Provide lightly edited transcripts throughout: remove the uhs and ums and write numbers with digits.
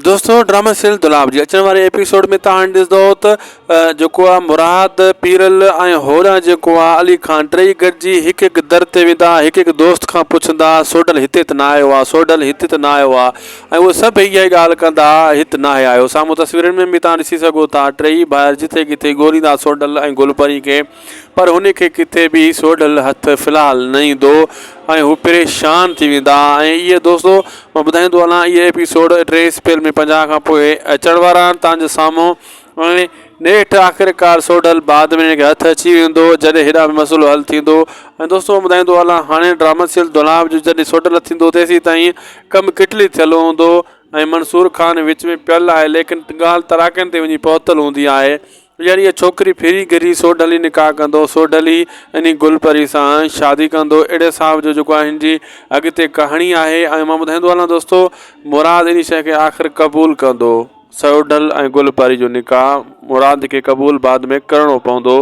दोस्तों drama serial दुलाब जी अचण वारे एपिसोड में तव्हां ॾिसंदो त जेको आहे मुराद पीरल ऐं होरा जेको आहे अली खान टई गॾिजी हिकु हिकु दर ते वेंदा हिकु हिकु दोस्त खां पुछंदा सोडल हिते त न आयो आहे सोडल हिते त न आयो आहे ऐं उहे सभु इहा ई ॻाल्हि कंदा हिते न आहे आयो साम्हूं तस्वीरुनि में बि तव्हां ॾिसी सघो था टई ॿाहिरि जिथे किथे ॻोल्हींदा सोडल ऐं गुलपरी खे पर हुनखे किथे बि सोडल हथु फ़िलहालु न ईंदो ऐं हू परेशान थी वेंदा ऐं इहे दोस्तो मां ॿुधाईंदो हलां इहे एपिसोड 3 स्पेल में 50 खां पोइ अचण वारा आहिनि तव्हांजे साम्हूं ऐं नेठि आख़िरकार सोडल बाद में हिनखे हथु अची वेंदो जॾहिं हेॾा बि मसइलो हल थींदो ऐं दोस्तो मां ॿुधाईंदो हलां हाणे ड्रामा सीरियल दुलाब जो जॾहिं सोडल थींदो तेसीं ताईं कमु किटली थियलु हूंदो ऐं मंसूर खान विच में पियल आहे लेकिन ॻाल्हि तराकनि ते वञी पहुतल हूंदी आहे यानी इहा छोकिरी फिरी गिरी सोडल ई निकाह कंदो सोडल ई इन गुलपरी सां शादी कंदो अहिड़े हिसाब जो जेको आहे हिन जी अॻिते कहाणी आहे ऐं मां ॿुधाईंदो हलां दोस्तो मुराद इन शइ खे आख़िर क़बूलु कंदो सोडल ऐं गुलपरी जो निकाह मुराद खे क़बूलु बाद में करिणो पवंदो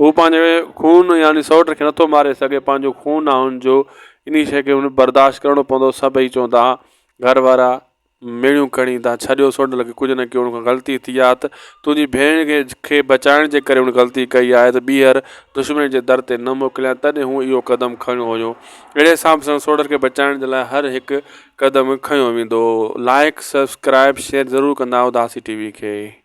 हू पंहिंजे खून यानी सौट खे नथो मारे सघे पंहिंजो खून आहे हुनजो इन शइ खे हुन बर्दाश्त करिणो पवंदो सभई चवंदा घर वारा मेड़ियूं खणी था छॾियो सोडल खे कुझु न कयो हुन ग़लती थी आहे त तुंहिंजी भेण खे बचाइण जे करे हुन ग़लती कई आहे त ॿीहर दुश्मन जे दर ते न मोकिलिया तॾहिं हू इहो क़दमु खणियो हुयो अहिड़े हिसाब सां सोडल खे बचाइण जे लाइ हर हिकु क़दमु खयो वेंदो लाइक सब्सक्राइब शेयर ज़रूरु कंदा उदासी टीवी खे।